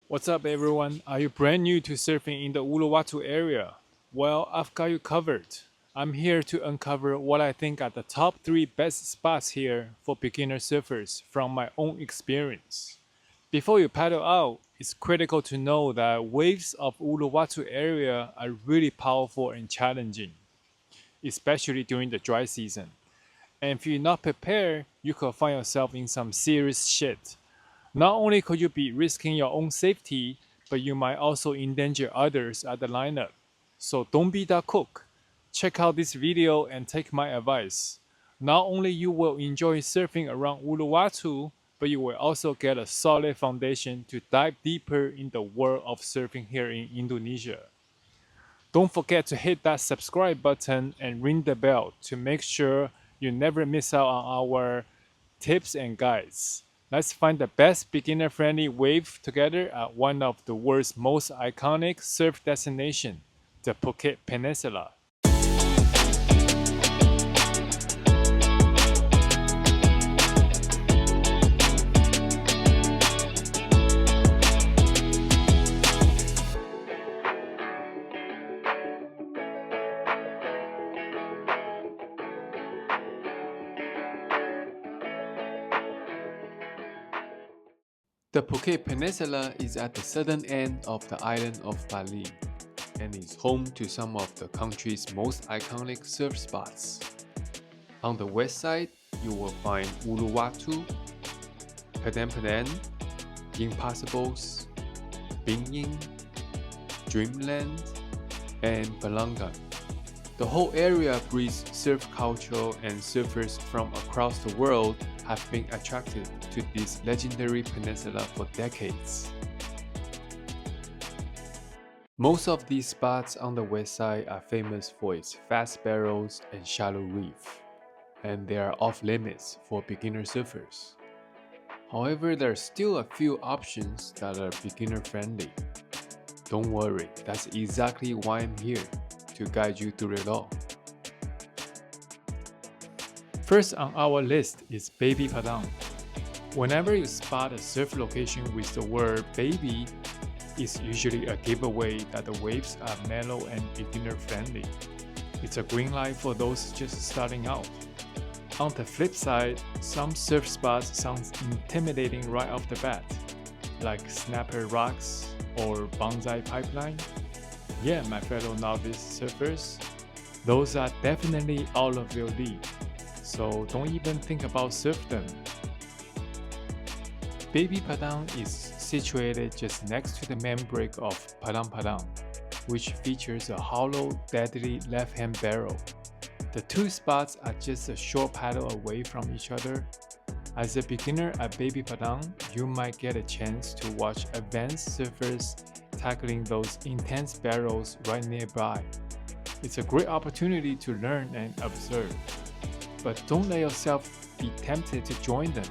What's up everyone? Are you brand new to surfing in the Uluwatu area? Well, I've got you covered. I'm here to uncover what I think are the top 3 best spots here for beginner surfers from my own experience. Before you paddle out, it's critical to know that waves of Uluwatu area are really powerful and challenging, especially during the dry season. And if you're not prepared, you could find yourself in some serious shit. Not only could you be risking your own safety, but you might also endanger others at the lineup. So don't be that cook. Check out this video and take my advice. Not only you will enjoy surfing around Uluwatu, but you will also get a solid foundation to dive deeper in the world of surfing here in Indonesia. Don't forget to hit that subscribe button and ring the bell to make sure you never miss out on our tips and guides. Let's find the best beginner-friendly wave together at one of the world's most iconic surf destinations, the Bukit Peninsula. The Bukit Peninsula is at the southern end of the island of Bali and is home to some of the country's most iconic surf spots. On the west side, you will find Uluwatu, Padang, Impossibles, Bingying, Dreamland, and Balangan. The whole area breeds surf culture and surfers from across the world have been attracted to this legendary peninsula for decades. Most of these spots on the west side are famous for its fast barrels and shallow reef, and they are off limits for beginner surfers. However, there are still a few options that are beginner friendly. Don't worry, that's exactly why I'm here, to guide you through it all. First on our list is Baby Padang. Whenever you spot a surf location with the word baby, it's usually a giveaway that the waves are mellow and beginner friendly. It's a green light for those just starting out. On the flip side, some surf spots sound intimidating right off the bat, like Snapper Rocks or Bonsai Pipeline. Yeah, my fellow novice surfers, those are definitely out of your league, so don't even think about surf them. Baby Padang is situated just next to the main break of Padang, which features a hollow, deadly left-hand barrel. The two spots are just a short paddle away from each other. As a beginner at Baby Padang, you might get a chance to watch advanced surfers tackling those intense barrels right nearby. It's a great opportunity to learn and observe. But don't let yourself be tempted to join them.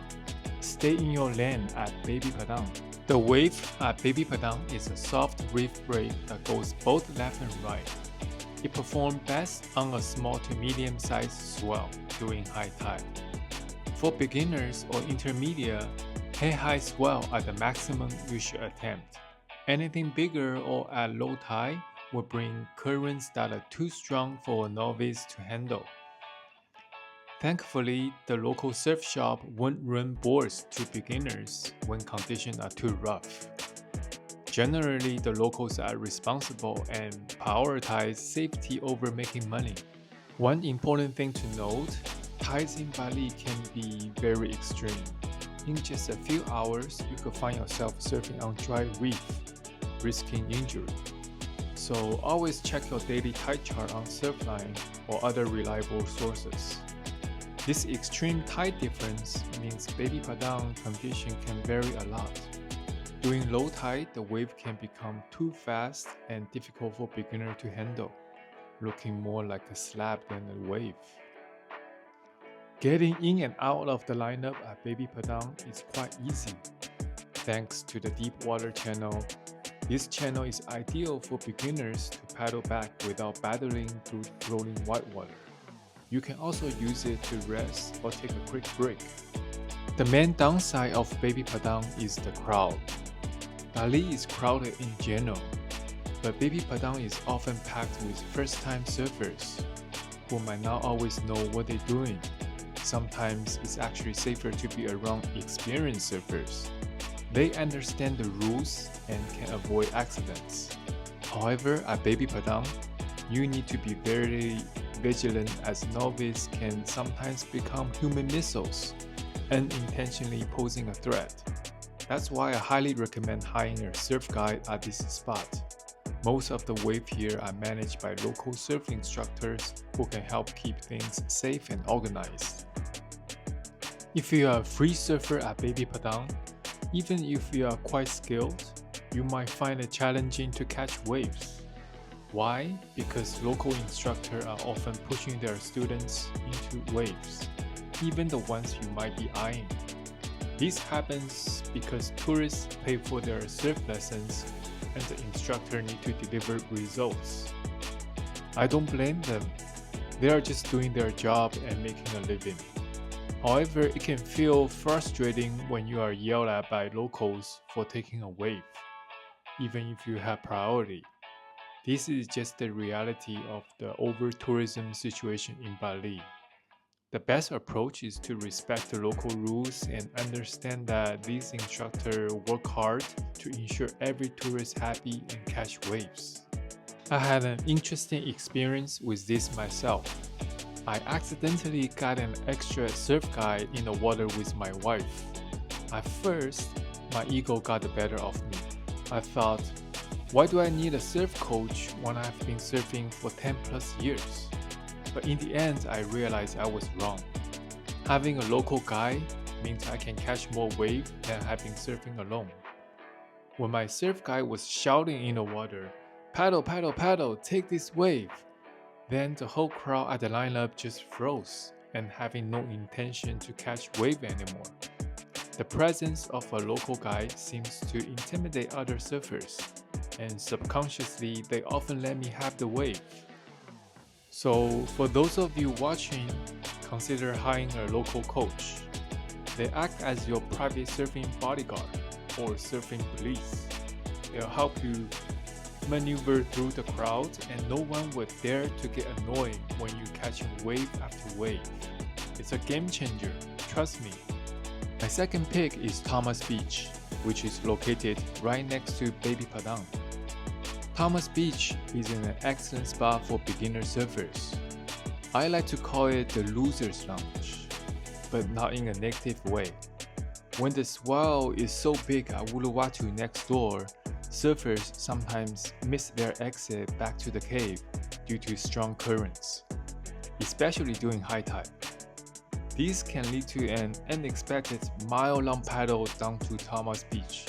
Stay in your lane at Baby Padang. The wave at Baby Padang is a soft reef break that goes both left and right. It performs best on a small to medium-sized swell during high tide. For beginners or intermediate, head-high swell are the maximum you should attempt. Anything bigger or at low tide will bring currents that are too strong for a novice to handle. Thankfully, the local surf shop won't run boards to beginners when conditions are too rough. Generally, the locals are responsible and prioritize safety over making money. One important thing to note, tides in Bali can be very extreme. In just a few hours, you could find yourself surfing on dry reef, risking injury. So always check your daily tide chart on Surfline or other reliable sources. This extreme tide difference means Baby Padang condition can vary a lot. During low tide, the wave can become too fast and difficult for beginner to handle, looking more like a slab than a wave. Getting in and out of the lineup at Baby Padang is quite easy. Thanks to the deep water channel, this channel is ideal for beginners to paddle back without battling through rolling whitewater. You can also use it to rest or take a quick break. The main downside of Baby Padang is the crowd. Bali is crowded in general, but Baby Padang is often packed with first-time surfers who might not always know what they're doing. Sometimes it's actually safer to be around experienced surfers. They understand the rules and can avoid accidents. However, at Baby Padang, you need to be very vigilant as novices can sometimes become human missiles, unintentionally posing a threat. That's why I highly recommend hiring a surf guide at this spot. Most of the waves here are managed by local surf instructors who can help keep things safe and organized. If you are a free surfer at Baby Padang, even if you are quite skilled, you might find it challenging to catch waves. Why? Because local instructors are often pushing their students into waves, even the ones you might be eyeing. This happens because tourists pay for their surf lessons and the instructor need to deliver results. I don't blame them. They are just doing their job and making a living. However, it can feel frustrating when you are yelled at by locals for taking a wave, even if you have priority. This is just the reality of the over-tourism situation in Bali. The best approach is to respect the local rules and understand that these instructors work hard to ensure every tourist is happy and catch waves. I had an interesting experience with this myself. I accidentally got an extra surf guide in the water with my wife. At first, my ego got the better of me. I thought, why do I need a surf coach when I've been surfing for 10 plus years? But in the end, I realized I was wrong. Having a local guide means I can catch more waves than having surfing alone. When my surf guide was shouting in the water, "Paddle, paddle, paddle, take this wave," then the whole crowd at the lineup just froze and having no intention to catch wave anymore. The presence of a local guide seems to intimidate other surfers, and subconsciously they often let me have the wave. So for those of you watching, consider hiring a local coach. They act as your private surfing bodyguard or surfing police. They'll help you maneuver through the crowd and no one would dare to get annoyed when you catch wave after wave. It's a game changer, trust me. My second pick is Thomas Beach, which is located right next to Baby Padang. Thomas Beach is an excellent spot for beginner surfers. I like to call it the loser's lounge, but not in a negative way. When the swell is so big at Uluwatu next door, surfers sometimes miss their exit back to the cave due to strong currents, especially during high tide. This can lead to an unexpected mile-long paddle down to Thomas Beach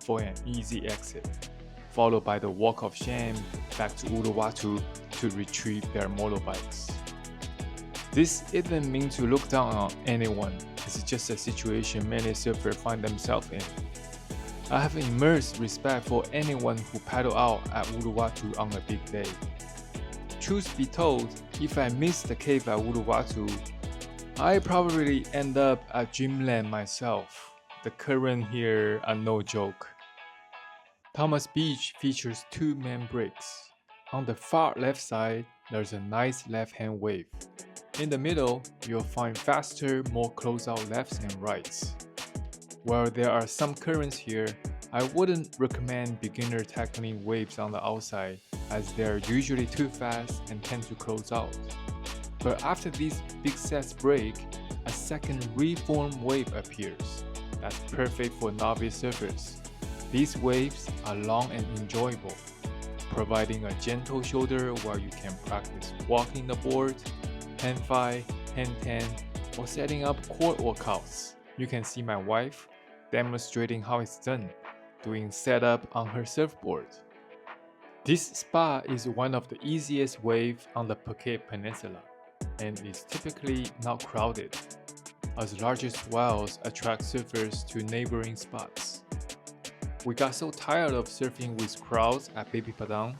for an easy exit, followed by the walk of shame back to Uluwatu to retrieve their motorbikes. This isn't meant to look down on anyone, it's just a situation many surfers find themselves in. I have immense respect for anyone who paddle out at Uluwatu on a big day. Truth be told, if I miss the cave at Uluwatu, I probably end up at Dreamland myself. The current here are no joke. Thomas Beach features two main breaks. On the far left side, there's a nice left-hand wave. In the middle, you'll find faster, more close-out lefts and rights. While there are some currents here, I wouldn't recommend beginner tackling waves on the outside as they are usually too fast and tend to close out. But after these big sets break, a second reformed wave appears. That's perfect for novice surfers. These waves are long and enjoyable, providing a gentle shoulder while you can practice walking the board, hand fight, hand 10, or setting up core workouts. You can see my wife demonstrating how it's done, doing setup on her surfboard. This spot is one of the easiest waves on the Bukit Peninsula, and is typically not crowded, as larger swells attract surfers to neighboring spots. We got so tired of surfing with crowds at Baby Padang,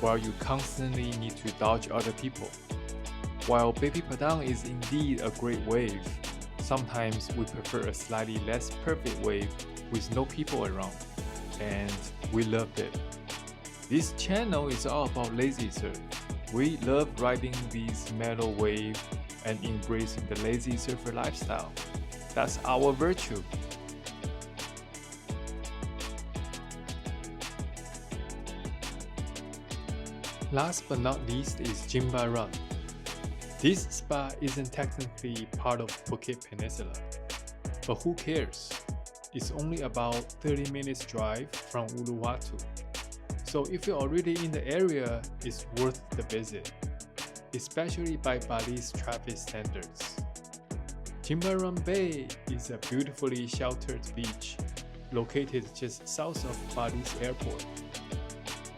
while you constantly need to dodge other people. While Baby Padang is indeed a great wave, sometimes we prefer a slightly less perfect wave with no people around. and we loved it. This channel is all about lazy surf. We love riding these metal waves and embracing the lazy surfer lifestyle. That's our virtue. Last but not least is Jimbaran. This spa isn't technically part of Bukit Peninsula, but who cares? It's only about 30 minutes drive from Uluwatu. So if you're already in the area, it's worth the visit, especially by Bali's traffic standards. Jimbaran Bay is a beautifully sheltered beach located just south of Bali's airport.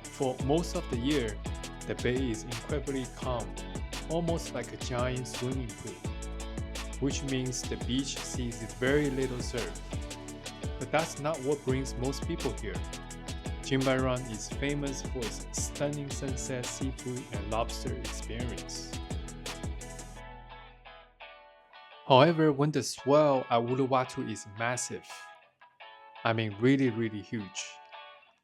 For most of the year, the bay is incredibly calm, almost like a giant swimming pool, which means the beach sees very little surf. But that's not what brings most people here. Jimbaran is famous for its stunning sunset seafood and lobster experience. However, when the swell at Uluwatu is massive, I mean really huge,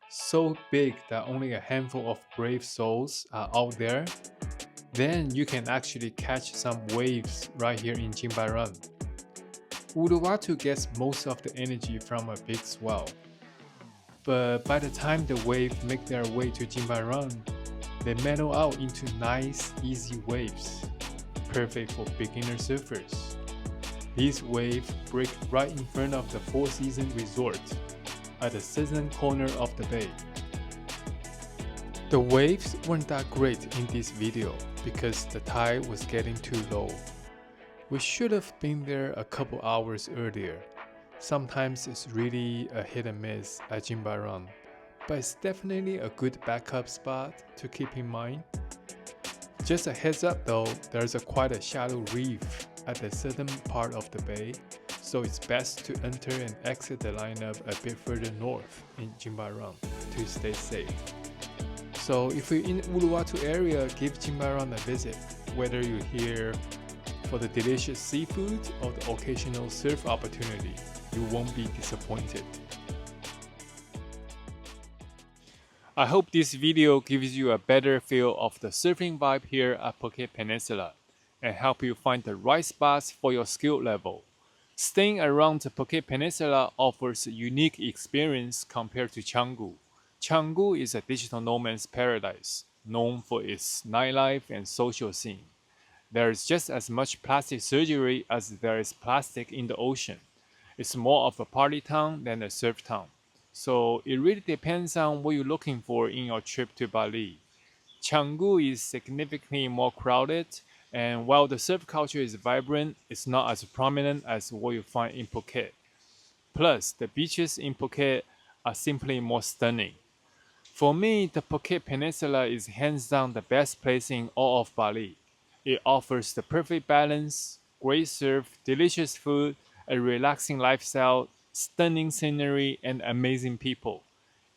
so big that only a handful of brave souls are out there, then you can actually catch some waves right here in Jimbaran. Uluwatu gets most of the energy from a big swell. But by the time the waves make their way to Jimbaran, they mellow out into nice, easy waves, perfect for beginner surfers. These waves break right in front of the Four Seasons Resort at the southern corner of the bay. The waves weren't that great in this video because the tide was getting too low. We should have been there a couple hours earlier. Sometimes it's really a hit and miss at Jimbaran, but it's definitely a good backup spot to keep in mind. Just a heads up though, there's quite a shallow reef at the southern part of the bay, so it's best to enter and exit the lineup a bit further north in Jimbaran to stay safe. So if you're in Uluwatu area, give Jimbaran a visit, whether you're here for the delicious seafood or the occasional surf opportunity. You won't be disappointed. I hope this video gives you a better feel of the surfing vibe here at Bukit Peninsula and help you find the right spots for your skill level. Staying around the Bukit Peninsula offers a unique experience compared to Canggu. Canggu is a digital nomad's paradise, known for its nightlife and social scene. There is just as much plastic surgery as there is plastic in the ocean. It's more of a party town than a surf town. So it really depends on what you're looking for in your trip to Bali. Canggu is significantly more crowded, and while the surf culture is vibrant, it's not as prominent as what you find in Phuket. Plus, the beaches in Phuket are simply more stunning. For me, the Bukit Peninsula is hands down the best place in all of Bali. It offers the perfect balance, great surf, delicious food, a relaxing lifestyle, stunning scenery, and amazing people.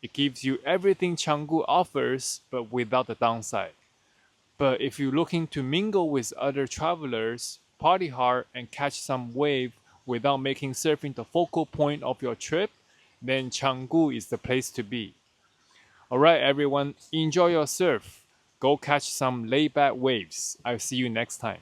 It gives you everything Canggu offers, but without the downside. But if you're looking to mingle with other travelers, party hard, and catch some wave without making surfing the focal point of your trip, then Canggu is the place to be. Alright everyone, enjoy your surf. Go catch some laid back waves. I'll see you next time.